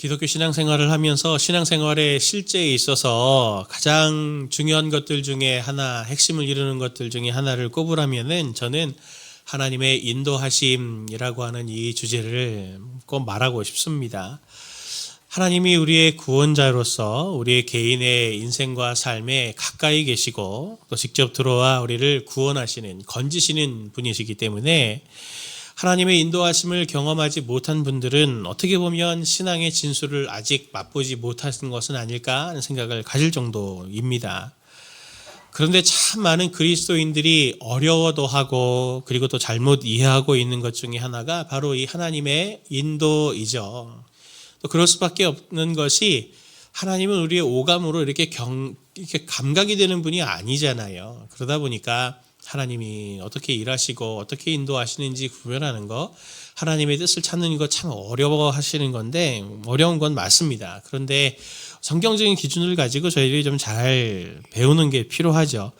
기독교 신앙생활을 하면서 신앙생활의 실제에 있어서 가장 중요한 것들 중에 하나, 핵심을 이루는 것들 중에 하나를 꼽으라면은 저는 하나님의 인도하심이라고 하는 이 주제를 꼭 말하고 싶습니다. 하나님이 우리의 구원자로서 우리의 개인의 인생과 삶에 가까이 계시고 또 직접 들어와 우리를 구원하시는, 건지시는 분이시기 때문에 하나님의 인도하심을 경험하지 못한 분들은 어떻게 보면 신앙의 진수를 아직 맛보지 못하신 것은 아닐까 하는 생각을 가질 정도입니다. 그런데 참 많은 그리스도인들이 어려워도 하고 그리고 또 잘못 이해하고 있는 것 중에 하나가 바로 이 하나님의 인도이죠. 또 그럴 수밖에 없는 것이 하나님은 우리의 오감으로 이렇게 감각이 되는 분이 아니잖아요. 그러다 보니까 하나님이 어떻게 일하시고 어떻게 인도하시는지 구별하는 거, 하나님의 뜻을 찾는 거 참 어려워하시는 건데 어려운 건 맞습니다. 그런데 성경적인 기준을 가지고 저희들이 좀 잘 배우는 게 필요하죠.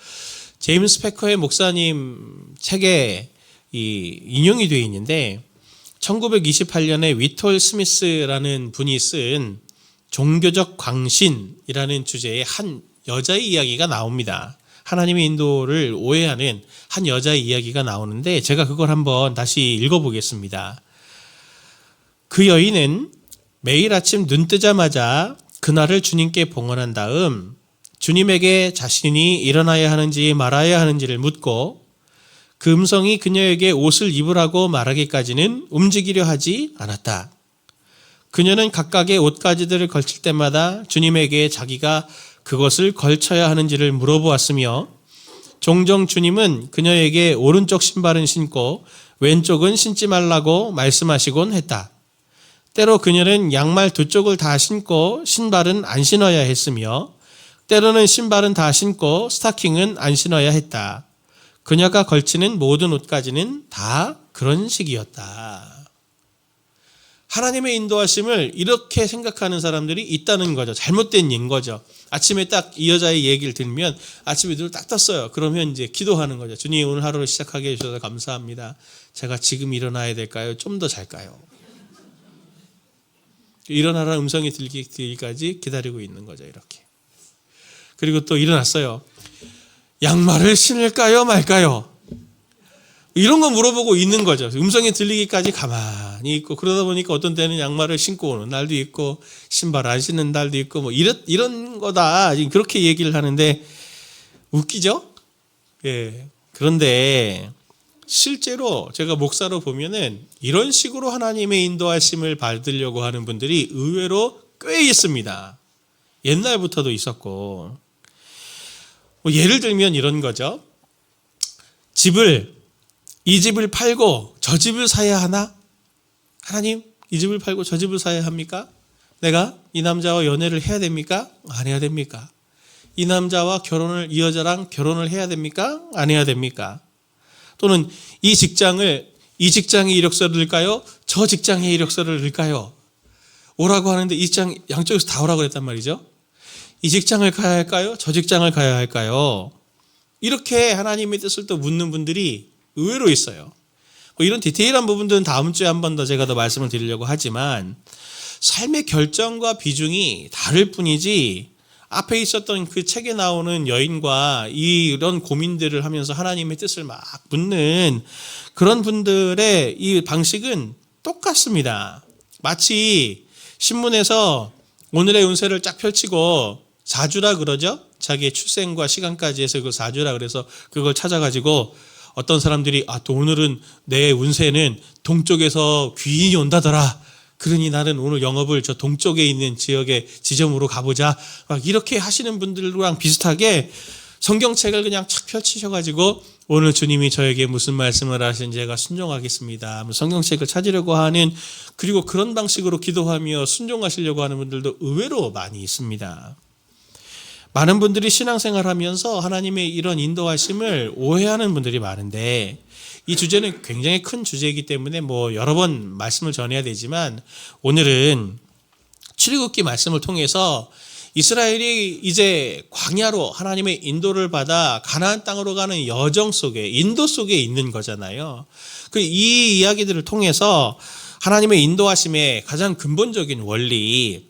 제임스 패커의 목사님 책에 인용이 되어 있는데 1928년에 위톨 스미스라는 분이 쓴 종교적 광신이라는 주제의 한 여자의 이야기가 나옵니다. 하나님의 인도를 오해하는 한 여자의 이야기가 나오는데 제가 그걸 한번 다시 읽어보겠습니다. 그 여인은 매일 아침 눈 뜨자마자 그날을 주님께 봉헌한 다음 주님에게 자신이 일어나야 하는지 말아야 하는지를 묻고 그 음성이 그녀에게 옷을 입으라고 말하기까지는 움직이려 하지 않았다. 그녀는 각각의 옷가지들을 걸칠 때마다 주님에게 자기가 그것을 걸쳐야 하는지를 물어보았으며 종종 주님은 그녀에게 오른쪽 신발은 신고 왼쪽은 신지 말라고 말씀하시곤 했다. 때로 그녀는 양말 두 쪽을 다 신고 신발은 안 신어야 했으며 때로는 신발은 다 신고 스타킹은 안 신어야 했다. 그녀가 걸치는 모든 옷까지는 다 그런 식이었다. 하나님의 인도하심을 이렇게 생각하는 사람들이 있다는 거죠. 잘못된 예인 거죠. 아침에 딱 이 여자의 얘기를 들으면 아침에 눈을 딱 떴어요. 그러면 이제 기도하는 거죠. 주님, 오늘 하루를 시작하게 해주셔서 감사합니다. 제가 지금 일어나야 될까요? 좀 더 잘까요? 일어나라는 음성이 들기까지 기다리고 있는 거죠. 이렇게. 그리고 또 일어났어요. 양말을 신을까요? 말까요? 이런 거 물어보고 있는 거죠. 음성이 들리기까지 가만히 있고, 그러다 보니까 어떤 때는 양말을 신고 오는 날도 있고 신발 안 신는 날도 있고 뭐 이런 거다. 지금 그렇게 얘기를 하는데 웃기죠? 예. 그런데 실제로 제가 목사로 보면은 이런 식으로 하나님의 인도하심을 받으려고 하는 분들이 의외로 꽤 있습니다. 옛날부터도 있었고. 뭐 예를 들면 이런 거죠. 이 집을 팔고 저 집을 사야 하나? 하나님, 이 집을 팔고 저 집을 사야 합니까? 내가 이 남자와 연애를 해야 됩니까? 안 해야 됩니까? 이 여자랑 결혼을 해야 됩니까? 안 해야 됩니까? 또는 이 직장에 이력서를 넣을까요? 저 직장에 이력서를 넣을까요? 오라고 하는데 이 직장 양쪽에서 다 오라고 그랬단 말이죠. 이 직장을 가야 할까요? 저 직장을 가야 할까요? 이렇게 하나님의 뜻을 또 묻는 분들이 의외로 있어요. 뭐 이런 디테일한 부분들은 다음 주에 한 번 더 제가 더 말씀을 드리려고 하지만 삶의 결정과 비중이 다를 뿐이지 앞에 있었던 그 책에 나오는 여인과 이런 고민들을 하면서 하나님의 뜻을 막 묻는 그런 분들의 이 방식은 똑같습니다. 마치 신문에서 오늘의 운세를 쫙 펼치고 사주라 그러죠. 자기의 출생과 시간까지 해서 그 사주라 그래서 그걸 찾아가지고 어떤 사람들이 또 오늘은 내 운세는 동쪽에서 귀인이 온다더라. 그러니 나는 오늘 영업을 저 동쪽에 있는 지역의 지점으로 가보자. 막 이렇게 하시는 분들랑 비슷하게 성경책을 그냥 착 펼치셔가지고 오늘 주님이 저에게 무슨 말씀을 하시는지 제가 순종하겠습니다. 성경책을 찾으려고 하는, 그리고 그런 방식으로 기도하며 순종하시려고 하는 분들도 의외로 많이 있습니다. 많은 분들이 신앙생활하면서 하나님의 이런 인도하심을 오해하는 분들이 많은데 이 주제는 굉장히 큰 주제이기 때문에 뭐 여러 번 말씀을 전해야 되지만 오늘은 출애굽기 말씀을 통해서 이스라엘이 이제 광야로 하나님의 인도를 받아 가나안 땅으로 가는 여정 속에, 인도 속에 있는 거잖아요. 이 이야기들을 통해서 하나님의 인도하심의 가장 근본적인 원리,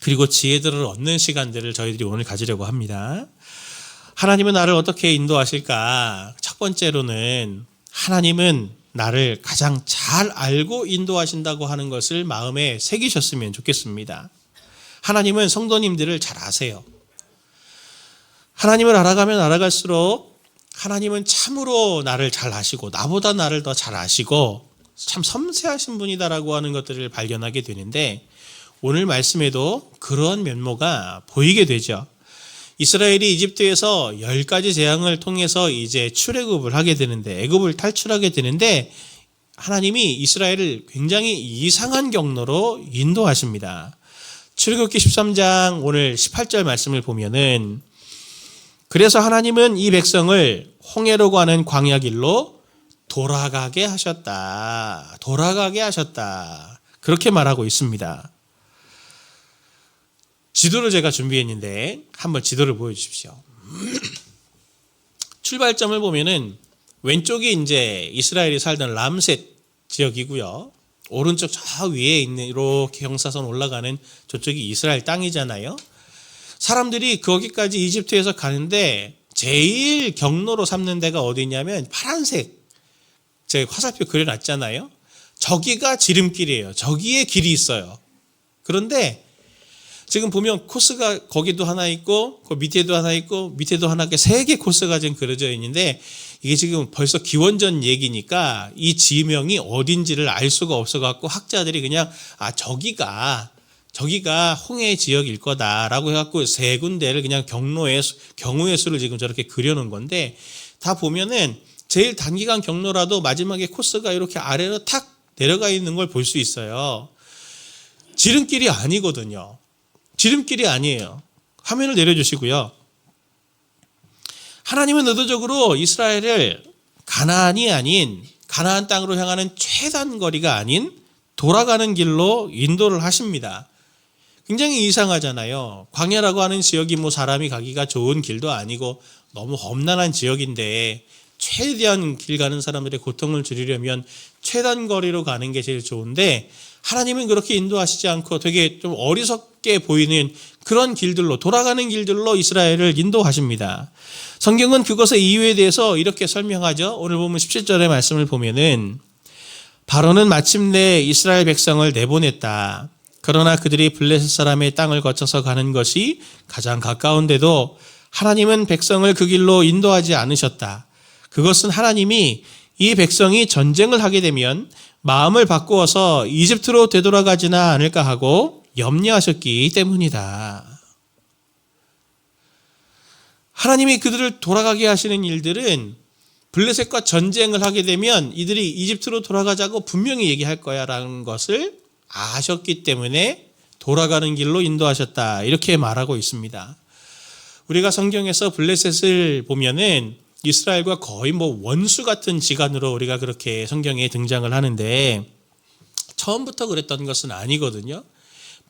그리고 지혜들을 얻는 시간들을 저희들이 오늘 가지려고 합니다. 하나님은 나를 어떻게 인도하실까? 첫 번째로는 하나님은 나를 가장 잘 알고 인도하신다고 하는 것을 마음에 새기셨으면 좋겠습니다. 하나님은 성도님들을 잘 아세요. 하나님을 알아가면 알아갈수록 하나님은 참으로 나를 잘 아시고 나보다 나를 더 잘 아시고 참 섬세하신 분이다라고 하는 것들을 발견하게 되는데, 오늘 말씀에도 그런 면모가 보이게 되죠. 이스라엘이 이집트에서 10가지 재앙을 통해서 이제 출애굽을 하게 되는데, 애굽을 탈출하게 되는데, 하나님이 이스라엘을 굉장히 이상한 경로로 인도하십니다. 출애굽기 13장 오늘 18절 말씀을 보면은, 그래서 하나님은 이 백성을 홍해라고 하는 광야 길로 돌아가게 하셨다. 돌아가게 하셨다. 그렇게 말하고 있습니다. 지도를 제가 준비했는데 한번 지도를 보여주십시오. 출발점을 보면은 왼쪽이 이제 이스라엘이 살던 람셋 지역이고요. 오른쪽 저 위에 있는 이렇게 경사선 올라가는 저쪽이 이스라엘 땅이잖아요. 사람들이 거기까지 이집트에서 가는데 제일 경로로 삼는 데가 어디냐면 파란색, 제가 화살표 그려놨잖아요. 저기가 지름길이에요. 저기에 길이 있어요. 그런데 지금 보면 코스가 거기도 하나 있고 그 밑에도 하나 있고 밑에도 하나, 이렇게 3개 코스가 지금 그려져 있는데, 이게 지금 벌써 기원전 얘기니까 이 지명이 어딘지를 알 수가 없어갖고 학자들이 그냥 저기가 홍해 지역일 거다라고 해갖고 3군데를 그냥 경우의 수를 지금 저렇게 그려놓은 건데, 다 보면은 제일 단기간 경로라도 마지막에 코스가 이렇게 아래로 탁 내려가 있는 걸 볼 수 있어요. 지름길이 아니거든요. 지름길이 아니에요. 화면을 내려주시고요. 하나님은 의도적으로 이스라엘을 가나안이 아닌, 가나안 땅으로 향하는 최단 거리가 아닌 돌아가는 길로 인도를 하십니다. 굉장히 이상하잖아요. 광야라고 하는 지역이 뭐 사람이 가기가 좋은 길도 아니고 너무 험난한 지역인데, 최대한 길 가는 사람들의 고통을 줄이려면 최단 거리로 가는 게 제일 좋은데, 하나님은 그렇게 인도하시지 않고 되게 좀 어리석게 보이는 그런 길들로, 돌아가는 길들로 이스라엘을 인도하십니다. 성경은 그것의 이유에 대해서 이렇게 설명하죠. 오늘 보면 17절의 말씀을 보면은, 바로는 마침내 이스라엘 백성을 내보냈다. 그러나 그들이 블레셋 사람의 땅을 거쳐서 가는 것이 가장 가까운데도 하나님은 백성을 그 길로 인도하지 않으셨다. 그것은 하나님이 이 백성이 전쟁을 하게 되면 마음을 바꾸어서 이집트로 되돌아가지나 않을까 하고 염려하셨기 때문이다. 하나님이 그들을 돌아가게 하시는 일들은 블레셋과 전쟁을 하게 되면 이들이 이집트로 돌아가자고 분명히 얘기할 거야라는 것을 아셨기 때문에 돌아가는 길로 인도하셨다. 이렇게 말하고 있습니다. 우리가 성경에서 블레셋을 보면은 이스라엘과 거의 뭐 원수 같은 지간으로 우리가 그렇게 성경에 등장을 하는데, 처음부터 그랬던 것은 아니거든요.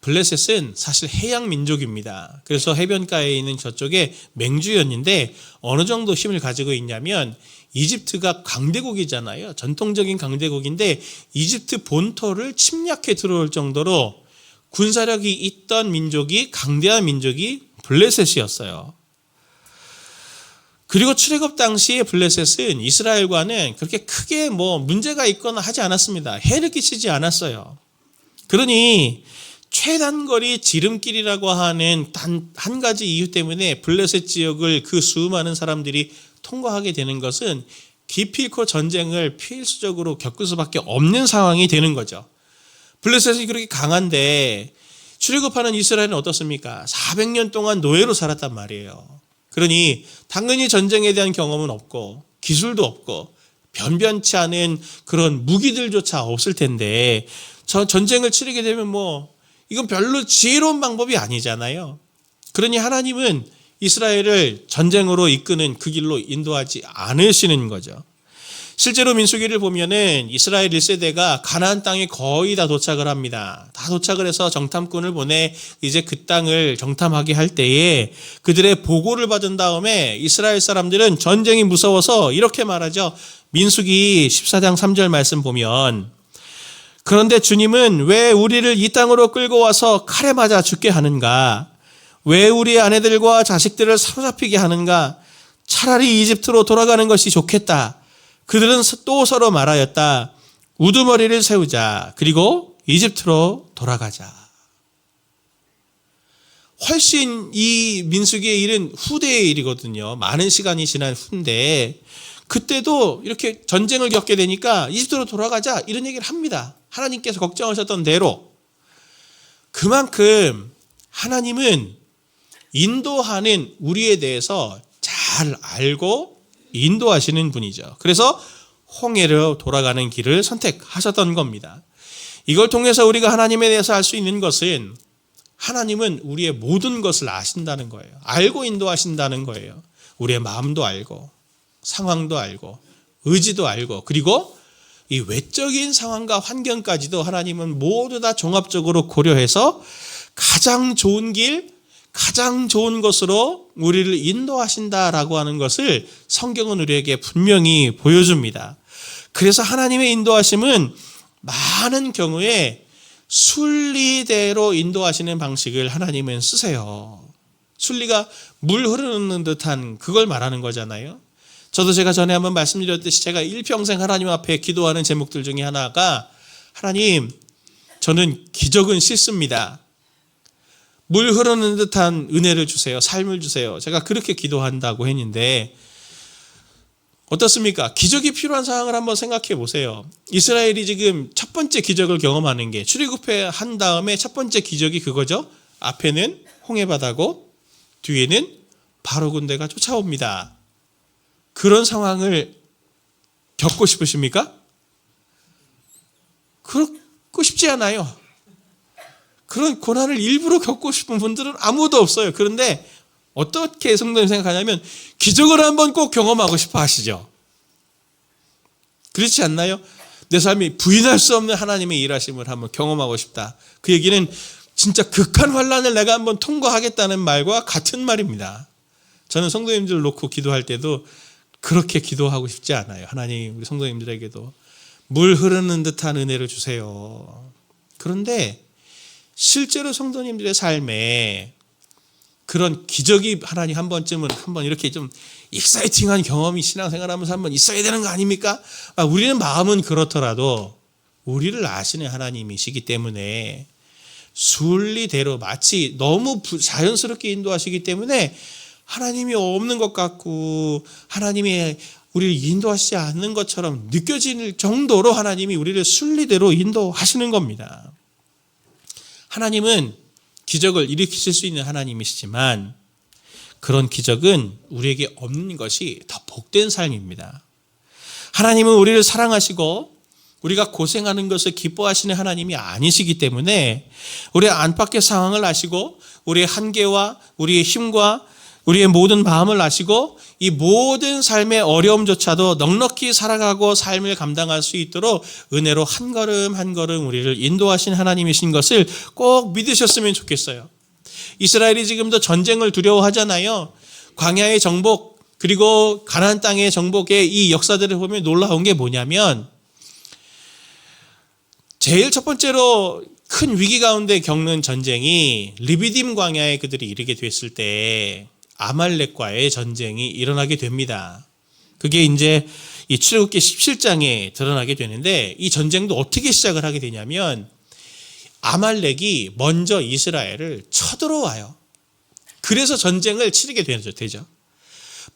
블레셋은 사실 해양 민족입니다. 그래서 해변가에 있는 저쪽에 맹주였는데 어느 정도 힘을 가지고 있냐면, 이집트가 강대국이잖아요. 전통적인 강대국인데 이집트 본토를 침략해 들어올 정도로 군사력이 있던 민족이, 강대한 민족이 블레셋이었어요. 그리고 출애굽 당시에 블레셋은 이스라엘과는 그렇게 크게 뭐 문제가 있거나 하지 않았습니다. 해를 끼치지 않았어요. 그러니 최단거리 지름길이라고 하는 단 한 가지 이유 때문에 블레셋 지역을 그 수많은 사람들이 통과하게 되는 것은 기필코 전쟁을 필수적으로 겪을 수밖에 없는 상황이 되는 거죠. 블레셋이 그렇게 강한데 출애굽하는 이스라엘은 어떻습니까? 400년 동안 노예로 살았단 말이에요. 그러니 당연히 전쟁에 대한 경험은 없고 기술도 없고 변변치 않은 그런 무기들조차 없을 텐데, 전쟁을 치르게 되면 뭐 이건 별로 지혜로운 방법이 아니잖아요. 그러니 하나님은 이스라엘을 전쟁으로 이끄는 그 길로 인도하지 않으시는 거죠. 실제로 민수기를 보면은 이스라엘 1세대가 가나안 땅에 거의 다 도착을 합니다. 다 도착을 해서 정탐꾼을 보내 이제 그 땅을 정탐하게 할 때에 그들의 보고를 받은 다음에 이스라엘 사람들은 전쟁이 무서워서 이렇게 말하죠. 민수기 14장 3절 말씀 보면, 그런데 주님은 왜 우리를 이 땅으로 끌고 와서 칼에 맞아 죽게 하는가? 왜 우리 아내들과 자식들을 사로잡히게 하는가? 차라리 이집트로 돌아가는 것이 좋겠다. 그들은 또 서로 말하였다. 우두머리를 세우자. 그리고 이집트로 돌아가자. 훨씬 이 민수기의 일은 후대의 일이거든요. 많은 시간이 지난 후인데 그때도 이렇게 전쟁을 겪게 되니까 이집트로 돌아가자 이런 얘기를 합니다. 하나님께서 걱정하셨던 대로. 그만큼 하나님은 인도하는 우리에 대해서 잘 알고 인도하시는 분이죠. 그래서 홍해로 돌아가는 길을 선택하셨던 겁니다. 이걸 통해서 우리가 하나님에 대해서 알 수 있는 것은 하나님은 우리의 모든 것을 아신다는 거예요. 알고 인도하신다는 거예요. 우리의 마음도 알고 상황도 알고 의지도 알고 그리고 이 외적인 상황과 환경까지도 하나님은 모두 다 종합적으로 고려해서 가장 좋은 길, 가장 좋은 것으로 우리를 인도하신다라고 하는 것을 성경은 우리에게 분명히 보여줍니다. 그래서 하나님의 인도하심은 많은 경우에 순리대로 인도하시는 방식을 하나님은 쓰세요. 순리가 물 흐르는 듯한 그걸 말하는 거잖아요. 저도 제가 전에 한번 말씀드렸듯이 제가 일평생 하나님 앞에 기도하는 제목들 중에 하나가 하나님, 저는 기적은 싫습니다. 물 흐르는 듯한 은혜를 주세요. 삶을 주세요. 제가 그렇게 기도한다고 했는데 어떻습니까? 기적이 필요한 상황을 한번 생각해 보세요. 이스라엘이 지금 첫 번째 기적을 경험하는 게 출애굽해 한 다음에 첫 번째 기적이 그거죠. 앞에는 홍해바다고 뒤에는 바로 군대가 쫓아옵니다. 그런 상황을 겪고 싶으십니까? 그렇고 싶지 않아요. 그런 고난을 일부러 겪고 싶은 분들은 아무도 없어요. 그런데 어떻게 성도님 생각하냐면 기적을 한번 꼭 경험하고 싶어 하시죠. 그렇지 않나요? 내 삶이 부인할 수 없는 하나님의 일하심을 한번 경험하고 싶다. 그 얘기는 진짜 극한 환난을 내가 한번 통과하겠다는 말과 같은 말입니다. 저는 성도님들을 놓고 기도할 때도 그렇게 기도하고 싶지 않아요. 하나님 우리 성도님들에게도 물 흐르는 듯한 은혜를 주세요. 그런데 실제로 성도님들의 삶에 그런 기적이 하나님 한 번쯤은 한번 이렇게 좀 익사이팅한 경험이 신앙생활하면서 한번 있어야 되는 거 아닙니까? 우리는 마음은 그렇더라도 우리를 아시는 하나님이시기 때문에 순리대로 마치 너무 자연스럽게 인도하시기 때문에 하나님이 없는 것 같고 하나님이 우리를 인도하시지 않는 것처럼 느껴질 정도로 하나님이 우리를 순리대로 인도하시는 겁니다. 하나님은 기적을 일으키실 수 있는 하나님이시지만 그런 기적은 우리에게 없는 것이 더 복된 삶입니다. 하나님은 우리를 사랑하시고 우리가 고생하는 것을 기뻐하시는 하나님이 아니시기 때문에 우리의 안팎의 상황을 아시고 우리의 한계와 우리의 힘과 우리의 모든 마음을 아시고 이 모든 삶의 어려움조차도 넉넉히 살아가고 삶을 감당할 수 있도록 은혜로 한 걸음 한 걸음 우리를 인도하신 하나님이신 것을 꼭 믿으셨으면 좋겠어요. 이스라엘이 지금도 전쟁을 두려워하잖아요. 광야의 정복 그리고 가나안 땅의 정복의 이 역사들을 보면 놀라운 게 뭐냐면 제일 첫 번째로 큰 위기 가운데 겪는 전쟁이 르비딤 광야에 그들이 이르게 됐을 때 아말렉과의 전쟁이 일어나게 됩니다. 그게 이제 이 출애굽기 17장에 드러나게 되는데 이 전쟁도 어떻게 시작을 하게 되냐면 아말렉이 먼저 이스라엘을 쳐들어와요. 그래서 전쟁을 치르게 되죠.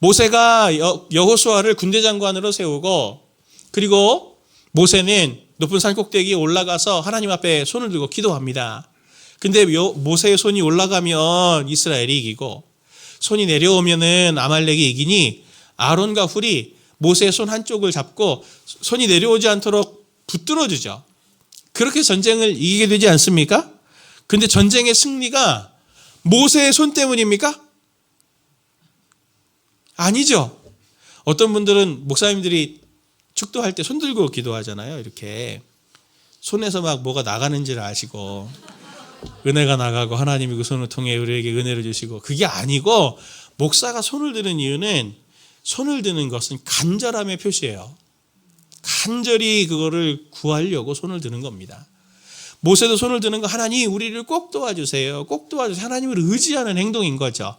모세가 여호수아를 군대 장관으로 세우고 그리고 모세는 높은 산 꼭대기에 올라가서 하나님 앞에 손을 들고 기도합니다. 근데 모세의 손이 올라가면 이스라엘이 이기고 손이 내려오면은 아말렉이 이기니 아론과 훌이 모세의 손 한쪽을 잡고 손이 내려오지 않도록 붙들어주죠. 그렇게 전쟁을 이기게 되지 않습니까? 근데 전쟁의 승리가 모세의 손 때문입니까? 아니죠. 어떤 분들은 목사님들이 축도할 때 손 들고 기도하잖아요. 이렇게 손에서 막 뭐가 나가는지를 아시고 은혜가 나가고 하나님이 그 손을 통해 우리에게 은혜를 주시고 그게 아니고 목사가 손을 드는 이유는 손을 드는 것은 간절함의 표시예요. 간절히 그거를 구하려고 손을 드는 겁니다. 모세도 손을 드는 거, 하나님 우리를 꼭 도와주세요. 꼭 도와주세요. 하나님을 의지하는 행동인 거죠.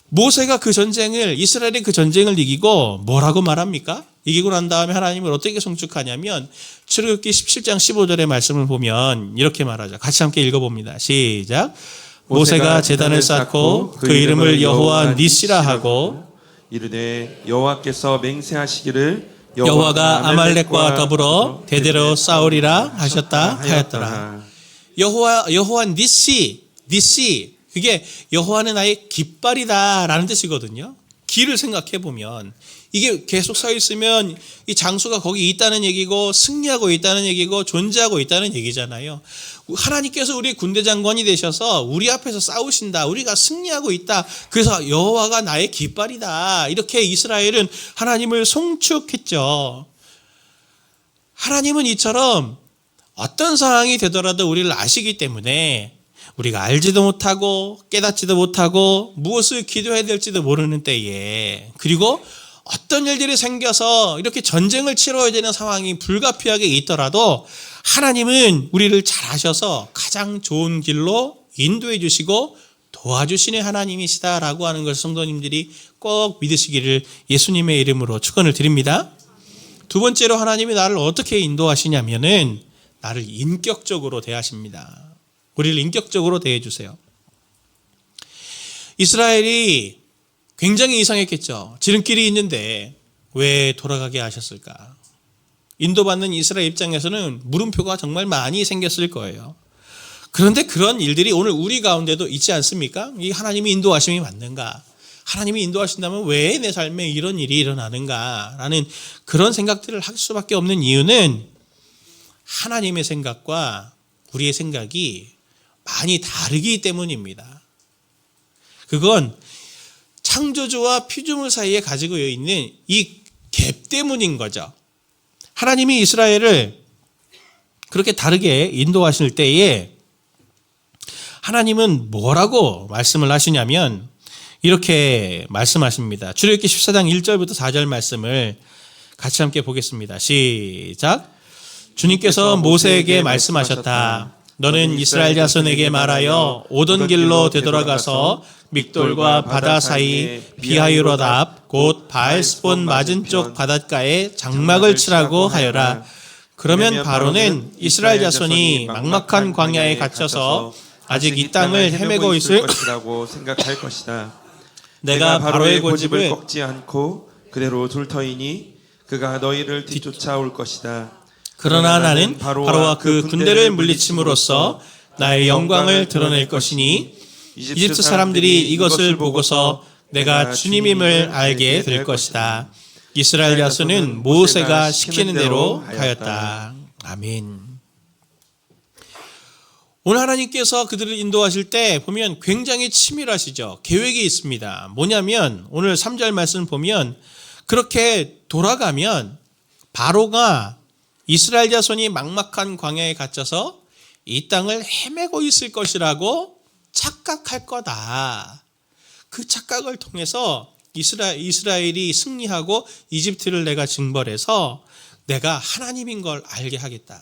모세가 그 전쟁을, 이스라엘이 그 전쟁을 이기고 뭐라고 말합니까? 이기고 난 다음에 하나님을 어떻게 송축하냐면 출애굽기 17장 15절의 말씀을 보면 이렇게 말하죠. 같이 함께 읽어봅니다. 시작. 모세가 제단을 쌓고 그 이름을 여호와 니시라 하고 이르되 여호와께서 맹세하시기를 여호와가 아말렉과 더불어 대대로 싸우리라 하셨다 하였더라. 여호와 니시, 그게 여호와는 나의 깃발이다라는 뜻이거든요. 길을 생각해 보면 이게 계속 서 있으면 이 장수가 거기 있다는 얘기고 승리하고 있다는 얘기고 존재하고 있다는 얘기잖아요. 하나님께서 우리 군대 장관이 되셔서 우리 앞에서 싸우신다. 우리가 승리하고 있다. 그래서 여호와가 나의 깃발이다. 이렇게 이스라엘은 하나님을 송축했죠. 하나님은 이처럼 어떤 상황이 되더라도 우리를 아시기 때문에 우리가 알지도 못하고 깨닫지도 못하고 무엇을 기도해야 될지도 모르는 때에, 그리고 어떤 일들이 생겨서 이렇게 전쟁을 치러야 되는 상황이 불가피하게 있더라도 하나님은 우리를 잘 아셔서 가장 좋은 길로 인도해 주시고 도와주시는 하나님이시다라고 하는 것을 성도님들이 꼭 믿으시기를 예수님의 이름으로 축원을 드립니다. 두 번째로 하나님이 나를 어떻게 인도하시냐면은 나를 인격적으로 대하십니다. 우리를 인격적으로 대해 주세요. 이스라엘이 굉장히 이상했겠죠. 지름길이 있는데 왜 돌아가게 하셨을까? 인도받는 이스라엘 입장에서는 물음표가 정말 많이 생겼을 거예요. 그런데 그런 일들이 오늘 우리 가운데도 있지 않습니까? 이 하나님이 인도하심이 맞는가? 하나님이 인도하신다면 왜 내 삶에 이런 일이 일어나는가? 라는 그런 생각들을 할 수밖에 없는 이유는 하나님의 생각과 우리의 생각이 많이 다르기 때문입니다. 그건 창조주와 피조물 사이에 가지고 있는 이 갭 때문인 거죠. 하나님이 이스라엘을 그렇게 다르게 인도하실 때에 하나님은 뭐라고 말씀을 하시냐면 이렇게 말씀하십니다. 출애굽기 14장 1절부터 4절 말씀을 같이 함께 보겠습니다. 시작. 주님께서 모세에게 말씀하셨다. 너는 이스라엘 자손에게 말하여 오던 길로 되돌아가서 믹돌과 바다 사이 비하유롯 앞 곧 바알스본 맞은쪽 바닷가에 장막을 치라고 하여라. 그러면 바로는 이스라엘 자손이 막막한 광야에 갇혀서 아직 이 땅을 헤매고 있을 것이라고 생각할 것이다. 내가 바로의 고집을 꺾지 않고 그대로 둘 터이니 그가 너희를 뒤쫓아올 것이다. 그러나 나는 바로와 그 군대를 물리침으로써 나의 영광을 드러낼 것이니 이집트 사람들이 이것을 보고서 내가 주님임을 알게 될 것이다. 이스라엘 자손은 모세가 시키는 대로 하였다. 아멘. 오늘 하나님께서 그들을 인도하실 때 보면 굉장히 치밀하시죠. 계획이 있습니다. 뭐냐면 오늘 3절 말씀 보면 그렇게 돌아가면 바로가 이스라엘 자손이 막막한 광야에 갇혀서 이 땅을 헤매고 있을 것이라고 착각할 거다. 그 착각을 통해서 이스라엘이 승리하고 이집트를 내가 징벌해서 내가 하나님인 걸 알게 하겠다.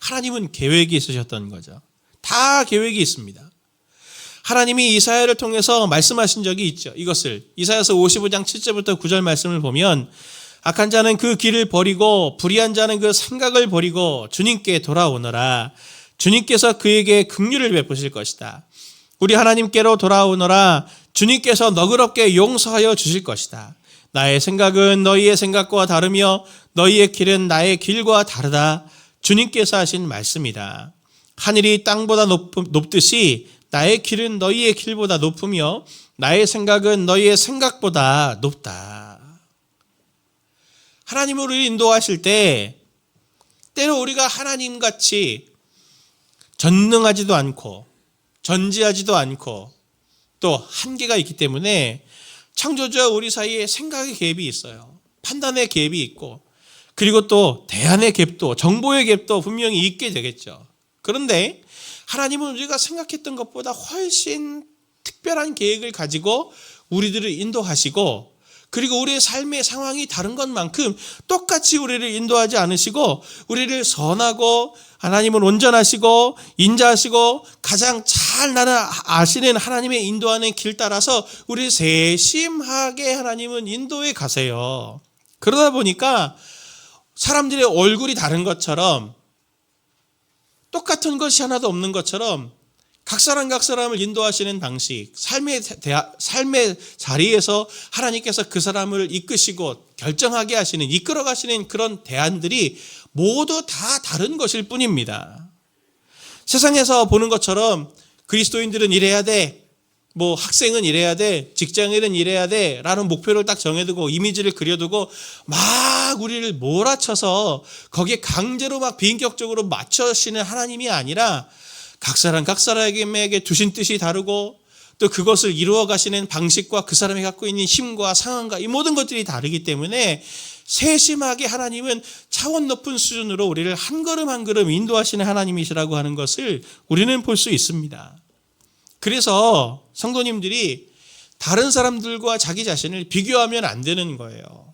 하나님은 계획이 있으셨던 거죠. 다 계획이 있습니다. 하나님이 이사야를 통해서 말씀하신 적이 있죠. 이것을 이사야서 55장 7절부터 9절 말씀을 보면 악한 자는 그 길을 버리고 불의한 자는 그 생각을 버리고 주님께 돌아오너라. 주님께서 그에게 긍휼을 베푸실 것이다. 우리 하나님께로 돌아오너라. 주님께서 너그럽게 용서하여 주실 것이다. 나의 생각은 너희의 생각과 다르며 너희의 길은 나의 길과 다르다. 주님께서 하신 말씀이다. 하늘이 땅보다 높듯이 나의 길은 너희의 길보다 높으며 나의 생각은 너희의 생각보다 높다. 하나님을 우리를 인도하실 때 때로 우리가 하나님같이 전능하지도 않고 전지하지도 않고 또 한계가 있기 때문에 창조주와 우리 사이에 생각의 갭이 있어요. 판단의 갭이 있고 그리고 또 대안의 갭도 정보의 갭도 분명히 있게 되겠죠. 그런데 하나님은 우리가 생각했던 것보다 훨씬 특별한 계획을 가지고 우리들을 인도하시고 그리고 우리의 삶의 상황이 다른 것만큼 똑같이 우리를 인도하지 않으시고 우리를 선하고 하나님은 온전하시고 인자하시고 가장 잘 나를 아시는 하나님의 인도하는 길 따라서 우리를 세심하게 하나님은 인도해 가세요. 그러다 보니까 사람들의 얼굴이 다른 것처럼 똑같은 것이 하나도 없는 것처럼 각 사람을 인도하시는 방식, 삶의 자리에서 하나님께서 그 사람을 이끄시고 결정하게 하시는, 이끌어 가시는 그런 대안들이 모두 다 다른 것일 뿐입니다. 세상에서 보는 것처럼 그리스도인들은 이래야 돼, 뭐 학생은 이래야 돼, 직장인은 이래야 돼 라는 목표를 딱 정해두고 이미지를 그려두고 막 우리를 몰아쳐서 거기에 강제로 막 비인격적으로 맞춰시는 하나님이 아니라 각 사람에게 두신 뜻이 다르고 또 그것을 이루어 가시는 방식과 그 사람이 갖고 있는 힘과 상황과 이 모든 것들이 다르기 때문에 세심하게 하나님은 차원 높은 수준으로 우리를 한 걸음 한 걸음 인도하시는 하나님이시라고 하는 것을 우리는 볼 수 있습니다. 그래서 성도님들이 다른 사람들과 자기 자신을 비교하면 안 되는 거예요.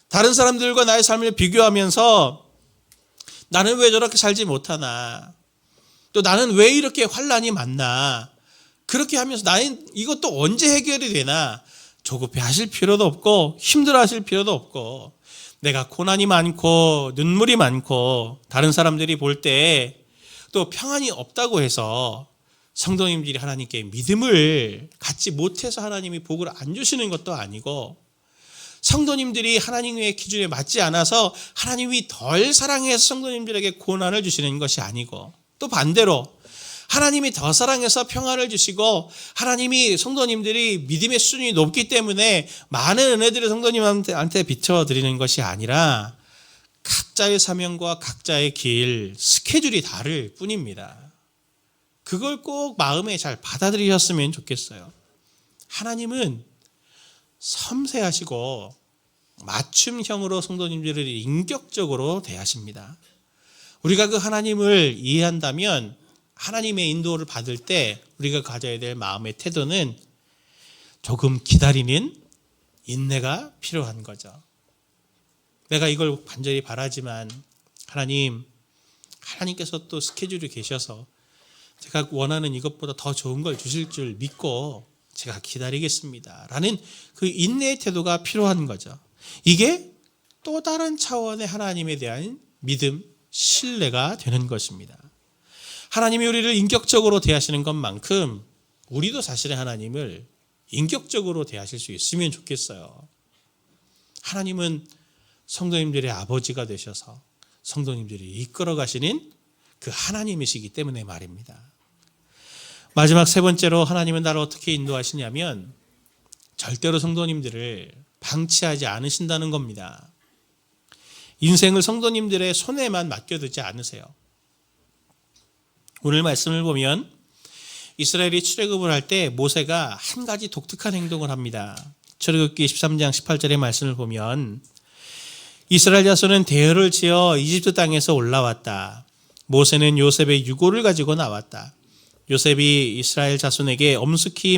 다른 사람들과 나의 삶을 비교하면서 나는 왜 저렇게 살지 못하나, 또 나는 왜 이렇게 환난이 많나, 그렇게 하면서 나는 이것도 언제 해결이 되나 조급해 하실 필요도 없고 힘들어 하실 필요도 없고, 내가 고난이 많고 눈물이 많고 다른 사람들이 볼 때 또 평안이 없다고 해서 성도님들이 하나님께 믿음을 갖지 못해서 하나님이 복을 안 주시는 것도 아니고, 성도님들이 하나님의 기준에 맞지 않아서 하나님이 덜 사랑해서 성도님들에게 고난을 주시는 것이 아니고, 또 반대로 하나님이 더 사랑해서 평안을 주시고 하나님이 성도님들이 믿음의 수준이 높기 때문에 많은 은혜들을 성도님한테 비춰드리는 것이 아니라 각자의 사명과 각자의 길, 스케줄이 다를 뿐입니다. 그걸 꼭 마음에 잘 받아들이셨으면 좋겠어요. 하나님은 섬세하시고 맞춤형으로 성도님들을 인격적으로 대하십니다. 우리가 그 하나님을 이해한다면 하나님의 인도를 받을 때 우리가 가져야 될 마음의 태도는 조금 기다리는 인내가 필요한 거죠. 내가 이걸 간절히 바라지만 하나님께서 또 스케줄이 계셔서 제가 원하는 이것보다 더 좋은 걸 주실 줄 믿고 제가 기다리겠습니다 라는 그 인내의 태도가 필요한 거죠. 이게 또 다른 차원의 하나님에 대한 믿음, 신뢰가 되는 것입니다. 하나님이 우리를 인격적으로 대하시는 것만큼 우리도 사실은 하나님을 인격적으로 대하실 수 있으면 좋겠어요. 하나님은 성도님들의 아버지가 되셔서 성도님들이 이끌어 가시는 그 하나님이시기 때문에 말입니다. 마지막 세 번째로 하나님은 나를 어떻게 인도하시냐면 절대로 성도님들을 방치하지 않으신다는 겁니다. 인생을 성도님들의 손에만 맡겨두지 않으세요. 오늘 말씀을 보면 이스라엘이 출애굽을 할 때 모세가 한 가지 독특한 행동을 합니다. 출애굽기 13장 18절의 말씀을 보면 이스라엘 자손은 대열을 지어 이집트 땅에서 올라왔다. 모세는 요셉의 유고를 가지고 나왔다. 요셉이 이스라엘 자손에게 엄숙히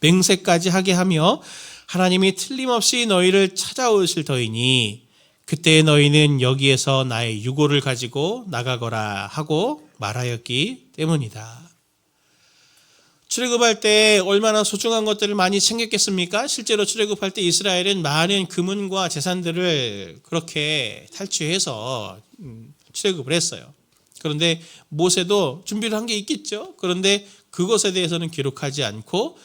맹세까지 하게 하며 하나님이 틀림없이 너희를 찾아오실 터이니 그때 너희는 여기에서 나의 유고를 가지고 나가거라 하고 말하였기 때문이다. 출애굽할 때 얼마나 소중한 것들을 많이 챙겼겠습니까? 실제로 출애굽할 때 이스라엘은 많은 금은과 재산들을 그렇게 탈취해서 출애굽을 했어요. 그런데 모세도 준비를 한 게 있겠죠. 그런데 그것에 대해서는 기록하지 않고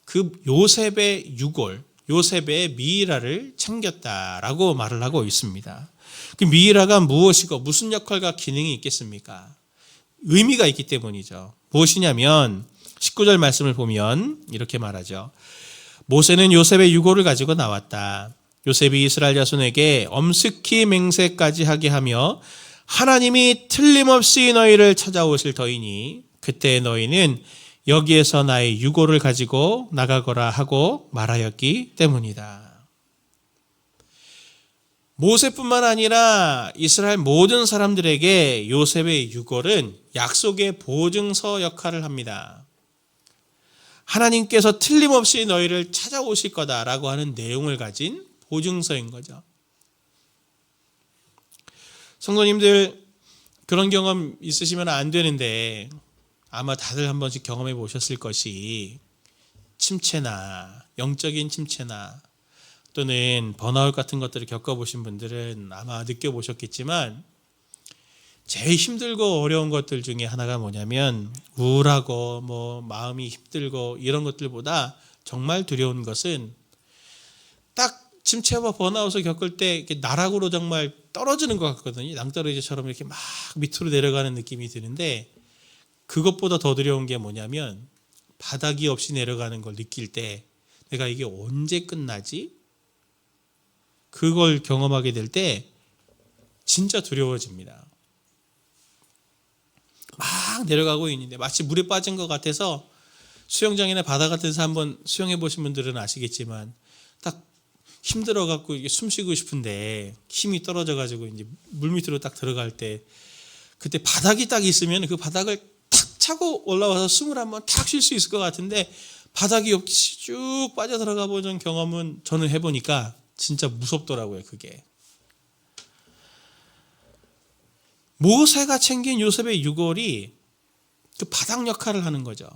그 요셉의 유골, 요셉의 미이라를 챙겼다라고 말을 하고 있습니다. 그 미이라가 무엇이고 무슨 역할과 기능이 있겠습니까? 의미가 있기 때문이죠. 무엇이냐면 19절 말씀을 보면 이렇게 말하죠. 모세는 요셉의 유고를 가지고 나왔다. 요셉이 이스라엘 자손에게 엄숙히 맹세까지 하게 하며 하나님이 틀림없이 너희를 찾아오실 터이니 그때 너희는 여기에서 나의 유고를 가지고 나가거라 하고 말하였기 때문이다. 모세뿐만 아니라 이스라엘 모든 사람들에게 요셉의 유골은 약속의 보증서 역할을 합니다. 하나님께서 틀림없이 너희를 찾아오실 거다라고 하는 내용을 가진 보증서인 거죠. 성도님들, 그런 경험 있으시면 안 되는데 아마 다들 한 번씩 경험해 보셨을 것이 침체나 영적인 침체나 또는 번아웃 같은 것들을 겪어보신 분들은 아마 느껴보셨겠지만 제일 힘들고 어려운 것들 중에 하나가 뭐냐면 우울하고 마음이 힘들고 이런 것들보다 정말 두려운 것은 딱 침체와 번아웃을 겪을 때 이렇게 나락으로 정말 떨어지는 것 같거든요. 낭떠러지처럼 이렇게 막 밑으로 내려가는 느낌이 드는데 그것보다 더 두려운 게 뭐냐면 바닥이 없이 내려가는 걸 느낄 때 내가 이게 언제 끝나지? 그걸 경험하게 될 때 진짜 두려워집니다. 막 내려가고 있는데 마치 물에 빠진 것 같아서 수영장이나 바다 같은 데서 한번 수영해 보신 분들은 아시겠지만 딱 힘들어 갖고 이게 숨 쉬고 싶은데 힘이 떨어져 가지고 이제 물 밑으로 딱 들어갈 때 그때 바닥이 딱 있으면 그 바닥을 탁 차고 올라와서 숨을 한번 탁 쉴 수 있을 것 같은데 바닥이 없이 쭉 빠져 들어가 보는 경험은 저는 해보니까 진짜 무섭더라고요. 그게 모세가 챙긴 요셉의 유골이 그 바닥 역할을 하는 거죠.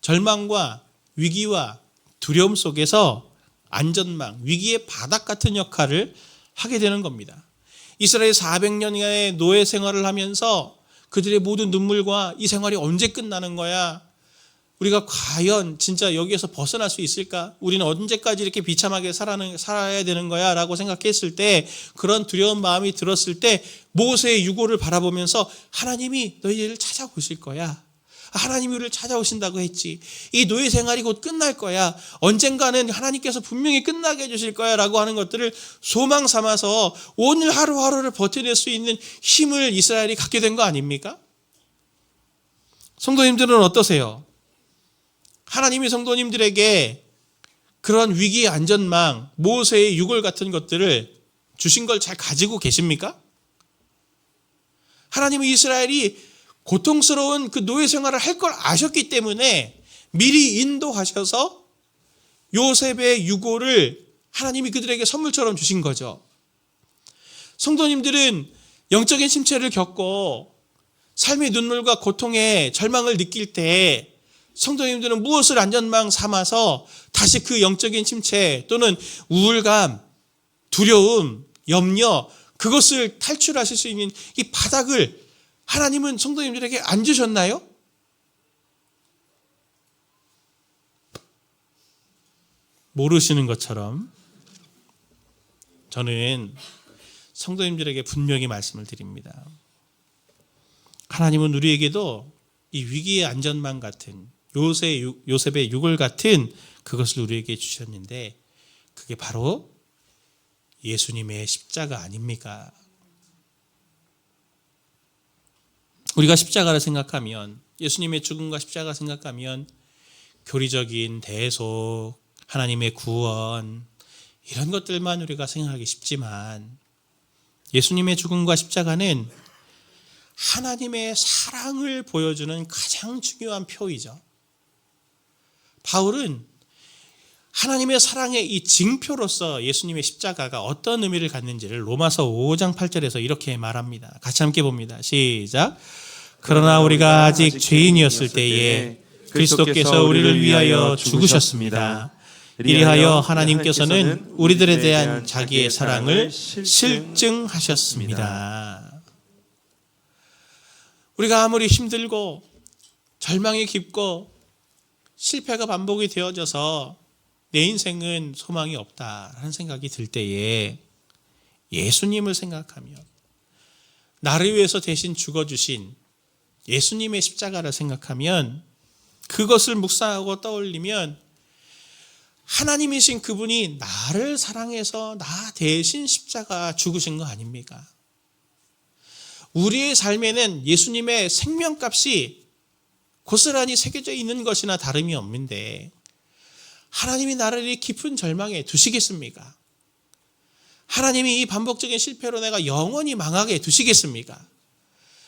절망과 위기와 두려움 속에서 안전망, 위기의 바닥 같은 역할을 하게 되는 겁니다. 이스라엘 400년의 노예 생활을 하면서 그들의 모든 눈물과 이 생활이 언제 끝나는 거야? 우리가 과연 진짜 여기에서 벗어날 수 있을까? 우리는 언제까지 이렇게 비참하게 살아야 되는 거야? 라고 생각했을 때 그런 두려운 마음이 들었을 때 모세의 유골을 바라보면서 하나님이 너희를 찾아오실 거야. 하나님이 우리를 찾아오신다고 했지. 이 노예 생활이 곧 끝날 거야. 언젠가는 하나님께서 분명히 끝나게 해주실 거야 라고 하는 것들을 소망 삼아서 오늘 하루하루를 버텨낼 수 있는 힘을 이스라엘이 갖게 된 거 아닙니까? 성도님들은 어떠세요? 하나님이 성도님들에게 그런 위기의 안전망, 모세의 유골 같은 것들을 주신 걸 잘 가지고 계십니까? 하나님은 이스라엘이 고통스러운 그 노예 생활을 할 걸 아셨기 때문에 미리 인도하셔서 요셉의 유골을 하나님이 그들에게 선물처럼 주신 거죠. 성도님들은 영적인 침체를 겪고 삶의 눈물과 고통에 절망을 느낄 때 성도님들은 무엇을 안전망 삼아서 다시 그 영적인 침체 또는 우울감, 두려움, 염려 그것을 탈출하실 수 있는 이 바닥을 하나님은 성도님들에게 안 주셨나요? 모르시는 것처럼 저는 성도님들에게 분명히 말씀을 드립니다. 하나님은 우리에게도 이 위기의 안전망 같은 요셉의 유골 같은 그것을 우리에게 주셨는데 그게 바로 예수님의 십자가 아닙니까? 우리가 십자가를 생각하면 예수님의 죽음과 십자가 생각하면 교리적인 대속, 하나님의 구원 이런 것들만 우리가 생각하기 쉽지만 예수님의 죽음과 십자가는 하나님의 사랑을 보여주는 가장 중요한 표이죠. 바울은 하나님의 사랑의 이 징표로서 예수님의 십자가가 어떤 의미를 갖는지를 로마서 5장 8절에서 이렇게 말합니다. 같이 함께 봅니다. 시작. 그러나 우리가 아직 죄인이었을 때에 그리스도께서 우리를 위하여 죽으셨습니다. 이리하여 하나님께서는 우리들에 대한 자기의 사랑을 실증하셨습니다. 우리가 아무리 힘들고 절망이 깊고 실패가 반복이 되어져서 내 인생은 소망이 없다라는 생각이 들 때에 예수님을 생각하며 나를 위해서 대신 죽어주신 예수님의 십자가를 생각하면 그것을 묵상하고 떠올리면 하나님이신 그분이 나를 사랑해서 나 대신 십자가 죽으신 거 아닙니까? 우리의 삶에는 예수님의 생명값이 고스란히 새겨져 있는 것이나 다름이 없는데 하나님이 나를 이 깊은 절망에 두시겠습니까? 하나님이 이 반복적인 실패로 내가 영원히 망하게 두시겠습니까?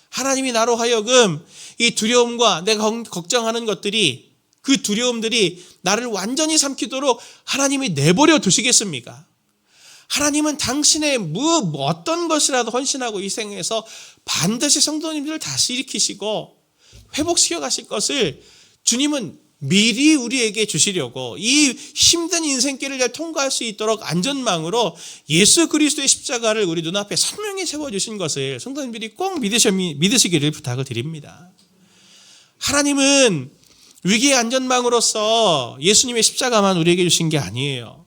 하나님이 나로 하여금 이 두려움과 내가 걱정하는 것들이 그 두려움들이 나를 완전히 삼키도록 하나님이 내버려 두시겠습니까? 하나님은 당신의 어떤 것이라도 헌신하고 희생해서 반드시 성도님들을 다시 일으키시고 회복시켜 가실 것을 주님은 미리 우리에게 주시려고 이 힘든 인생길을 잘 통과할 수 있도록 안전망으로 예수 그리스도의 십자가를 우리 눈앞에 선명히 세워주신 것을 성도님들이 꼭 믿으시기를 부탁을 드립니다. 하나님은 위기의 안전망으로서 예수님의 십자가만 우리에게 주신 게 아니에요.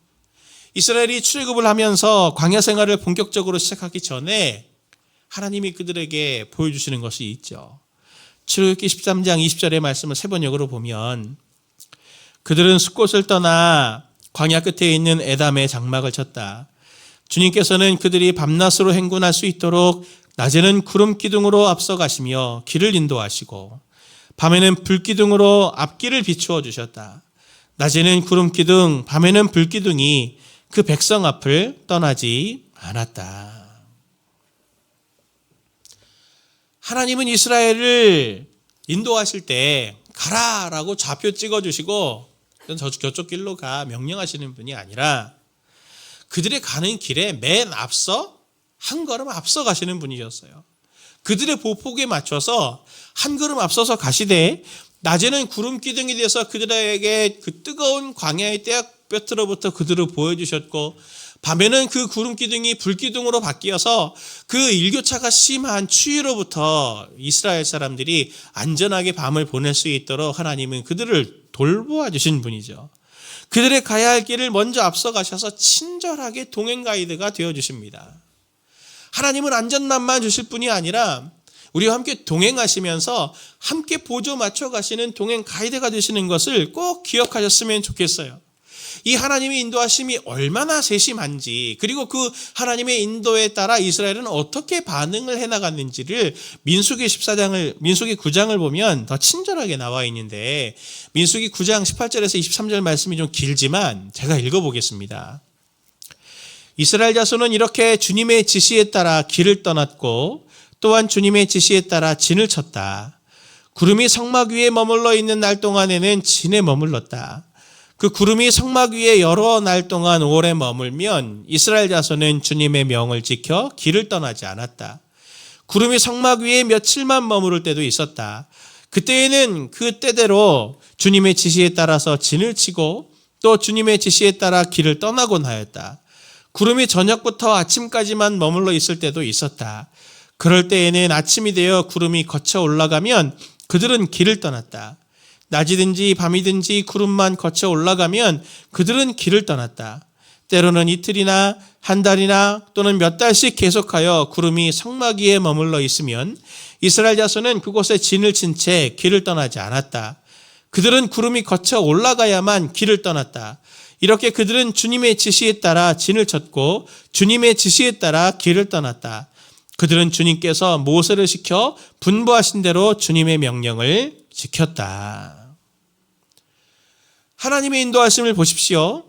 이스라엘이 출애굽을 하면서 광야 생활을 본격적으로 시작하기 전에 하나님이 그들에게 보여주시는 것이 있죠. 출애굽기 13장 20절의 말씀을 세 번역으로 보면 그들은 숫곳을 떠나 광야 끝에 있는 에담의 장막을 쳤다. 주님께서는 그들이 밤낮으로 행군할 수 있도록 낮에는 구름 기둥으로 앞서가시며 길을 인도하시고 밤에는 불기둥으로 앞길을 비추어 주셨다. 낮에는 구름 기둥, 밤에는 불기둥이 그 백성 앞을 떠나지 않았다. 하나님은 이스라엘을 인도하실 때 가라라고 좌표 찍어주시고 저쪽 길로 가 명령하시는 분이 아니라 그들의 가는 길에 맨 앞서 한 걸음 앞서 가시는 분이셨어요. 그들의 보폭에 맞춰서 한 걸음 앞서서 가시되 낮에는 구름 기둥이 돼서 그들에게 그 뜨거운 광야의 떼약볕으로부터 그들을 보여주셨고 밤에는 그 구름 기둥이 불 기둥으로 바뀌어서 그 일교차가 심한 추위로부터 이스라엘 사람들이 안전하게 밤을 보낼 수 있도록 하나님은 그들을 돌보아 주신 분이죠. 그들의 가야 할 길을 먼저 앞서 가셔서 친절하게 동행 가이드가 되어 주십니다. 하나님은 안전만만 주실 뿐이 아니라 우리와 함께 동행하시면서 함께 보조 맞춰 가시는 동행 가이드가 되시는 것을 꼭 기억하셨으면 좋겠어요. 이 하나님의 인도하심이 얼마나 세심한지, 그리고 그 하나님의 인도에 따라 이스라엘은 어떻게 반응을 해나갔는지를 민수기 9장을 보면 더 친절하게 나와 있는데, 민수기 9장 18절에서 23절 말씀이 좀 길지만 제가 읽어보겠습니다. 이스라엘 자손은 이렇게 주님의 지시에 따라 길을 떠났고 또한 주님의 지시에 따라 진을 쳤다. 구름이 성막 위에 머물러 있는 날 동안에는 진에 머물렀다. 그 구름이 성막 위에 여러 날 동안 오래 머물면 이스라엘 자손은 주님의 명을 지켜 길을 떠나지 않았다. 구름이 성막 위에 며칠만 머무를 때도 있었다. 그때에는 그 때대로 주님의 지시에 따라서 진을 치고 또 주님의 지시에 따라 길을 떠나곤 하였다. 구름이 저녁부터 아침까지만 머물러 있을 때도 있었다. 그럴 때에는 아침이 되어 구름이 거쳐 올라가면 그들은 길을 떠났다. 낮이든지 밤이든지 구름만 거쳐 올라가면 그들은 길을 떠났다. 때로는 이틀이나 한 달이나 또는 몇 달씩 계속하여 구름이 성막 위에 머물러 있으면 이스라엘 자손은 그곳에 진을 친 채 길을 떠나지 않았다. 그들은 구름이 거쳐 올라가야만 길을 떠났다. 이렇게 그들은 주님의 지시에 따라 진을 쳤고 주님의 지시에 따라 길을 떠났다. 그들은 주님께서 모세를 시켜 분부하신 대로 주님의 명령을 지켰다. 하나님의 인도하심을 보십시오.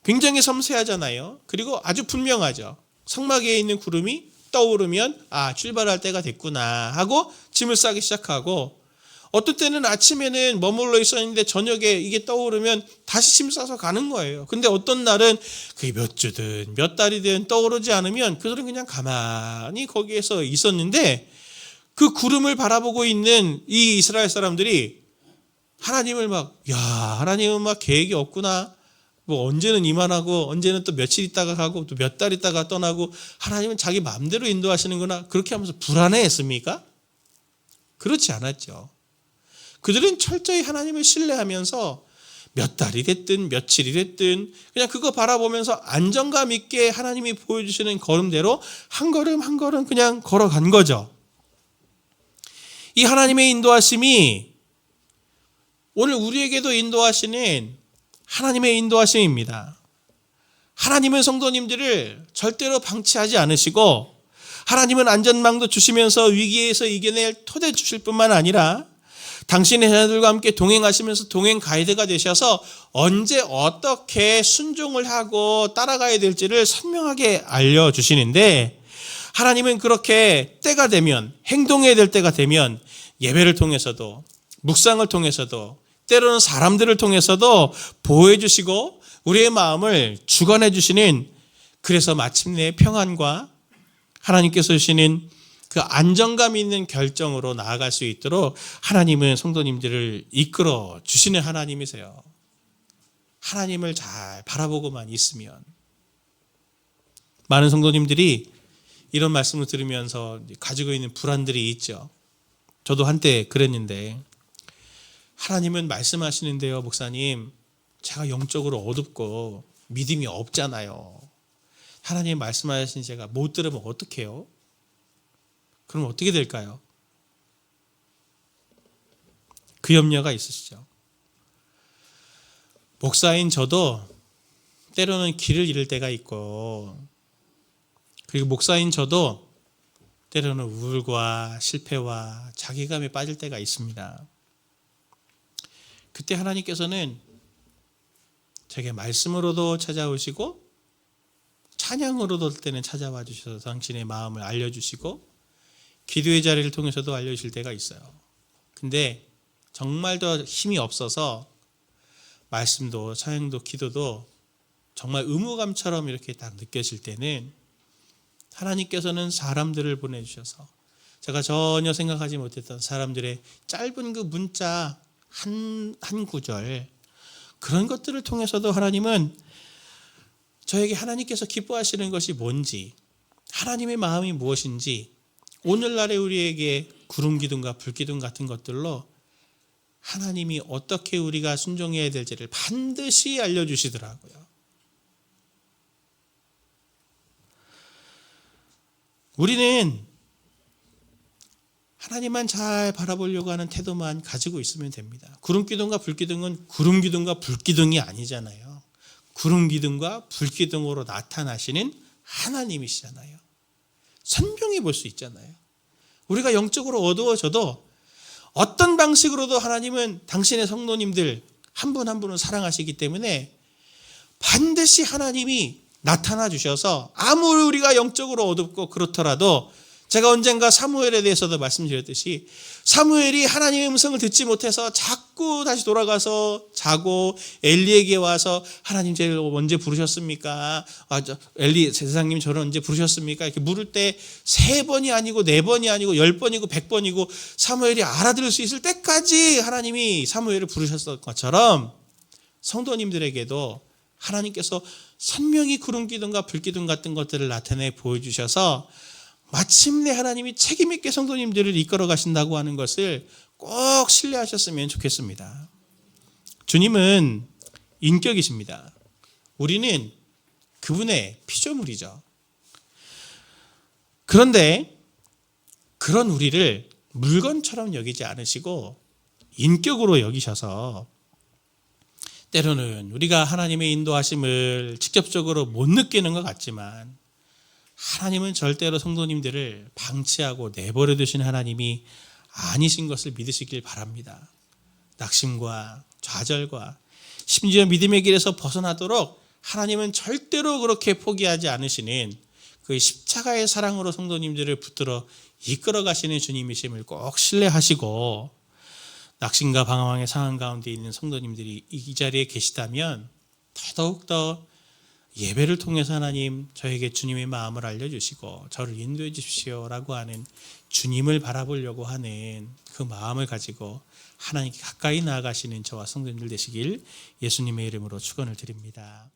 굉장히 섬세하잖아요. 그리고 아주 분명하죠. 성막 위에 있는 구름이 떠오르면 출발할 때가 됐구나 하고 짐을 싸기 시작하고, 어떤 때는 아침에는 머물러 있었는데 저녁에 이게 떠오르면 다시 짐 싸서 가는 거예요. 근데 어떤 날은 그게 몇 주든 몇 달이든 떠오르지 않으면 그들은 그냥 가만히 거기에서 있었는데, 그 구름을 바라보고 있는 이 이스라엘 사람들이 하나님을 하나님은 계획이 없구나. 언제는 이만하고 언제는 또 며칠 있다가 가고 또 몇 달 있다가 떠나고, 하나님은 자기 마음대로 인도하시는구나. 그렇게 하면서 불안해했습니까? 그렇지 않았죠. 그들은 철저히 하나님을 신뢰하면서 몇 달이 됐든 며칠이 됐든 그냥 그거 바라보면서 안정감 있게 하나님이 보여주시는 걸음대로 한 걸음 한 걸음 그냥 걸어간 거죠. 이 하나님의 인도하심이 오늘 우리에게도 인도하시는 하나님의 인도하심입니다. 하나님은 성도님들을 절대로 방치하지 않으시고, 하나님은 안전망도 주시면서 위기에서 이겨낼 토대 주실 뿐만 아니라 당신의 자녀들과 함께 동행하시면서 동행 가이드가 되셔서 언제 어떻게 순종을 하고 따라가야 될지를 선명하게 알려주시는데, 하나님은 그렇게 때가 되면, 행동해야 될 때가 되면 예배를 통해서도 묵상을 통해서도 때로는 사람들을 통해서도 보호해 주시고 우리의 마음을 주관해 주시는, 그래서 마침내 평안과 하나님께서 주시는 그 안정감 있는 결정으로 나아갈 수 있도록 하나님은 성도님들을 이끌어 주시는 하나님이세요. 하나님을 잘 바라보고만 있으면. 많은 성도님들이 이런 말씀을 들으면서 가지고 있는 불안들이 있죠. 저도 한때 그랬는데, 하나님은 말씀하시는데요, 목사님, 제가 영적으로 어둡고 믿음이 없잖아요. 하나님 말씀하신 제가 못 들으면 어떡해요? 그럼 어떻게 될까요? 그 염려가 있으시죠. 목사인 저도 때로는 길을 잃을 때가 있고, 그리고 목사인 저도 때로는 우울과 실패와 자괴감에 빠질 때가 있습니다. 그때 하나님께서는 제게 말씀으로도 찾아오시고 찬양으로도 때는 찾아와 주셔서 당신의 마음을 알려주시고 기도의 자리를 통해서도 알려주실 때가 있어요. 근데 정말 더 힘이 없어서 말씀도 찬양도 기도도 정말 의무감처럼 이렇게 딱 느껴질 때는 하나님께서는 사람들을 보내주셔서 제가 전혀 생각하지 못했던 사람들의 짧은 그 문자 한 구절, 그런 것들을 통해서도 하나님은 저에게 하나님께서 기뻐하시는 것이 뭔지, 하나님의 마음이 무엇인지 오늘날의 우리에게 구름 기둥과 불 기둥 같은 것들로 하나님이 어떻게 우리가 순종해야 될지를 반드시 알려주시더라고요. 우리는 하나님만 잘 바라보려고 하는 태도만 가지고 있으면 됩니다. 구름 기둥과 불 기둥은 구름 기둥과 불 기둥이 아니잖아요. 구름 기둥과 불 기둥으로 나타나시는 하나님이시잖아요. 선명히 볼 수 있잖아요. 우리가 영적으로 어두워져도 어떤 방식으로도 하나님은 당신의 성도님들 한 분 한 분을 사랑하시기 때문에 반드시 하나님이 나타나 주셔서, 아무리 우리가 영적으로 어둡고 그렇더라도, 제가 언젠가 사무엘에 대해서도 말씀드렸듯이 사무엘이 하나님의 음성을 듣지 못해서 자꾸 다시 돌아가서 자고 엘리에게 와서 하나님 저를 언제 부르셨습니까? 엘리 제사장님 저를 언제 부르셨습니까? 이렇게 물을 때 3번이 아니고 4번이 아니고 10번이고 100번이고 사무엘이 알아들을 수 있을 때까지 하나님이 사무엘을 부르셨던 것처럼 성도님들에게도 하나님께서 선명히 구름 기둥과 불 기둥 같은 것들을 나타내 보여주셔서 마침내 하나님이 책임 있게 성도님들을 이끌어 가신다고 하는 것을 꼭 신뢰하셨으면 좋겠습니다. 주님은 인격이십니다. 우리는 그분의 피조물이죠. 그런데 그런 우리를 물건처럼 여기지 않으시고 인격으로 여기셔서, 때로는 우리가 하나님의 인도하심을 직접적으로 못 느끼는 것 같지만 하나님은 절대로 성도님들을 방치하고 내버려 두신 하나님이 아니신 것을 믿으시길 바랍니다. 낙심과 좌절과 심지어 믿음의 길에서 벗어나도록 하나님은 절대로 그렇게 포기하지 않으시는 그 십자가의 사랑으로 성도님들을 붙들어 이끌어 가시는 주님이심을 꼭 신뢰하시고, 낙심과 방황의 상황 가운데 있는 성도님들이 이 자리에 계시다면 더더욱더 예배를 통해서 하나님 저에게 주님의 마음을 알려주시고 저를 인도해 주십시오라고 하는 주님을 바라보려고 하는 그 마음을 가지고 하나님께 가까이 나아가시는 저와 성도님들 되시길 예수님의 이름으로 축원을 드립니다.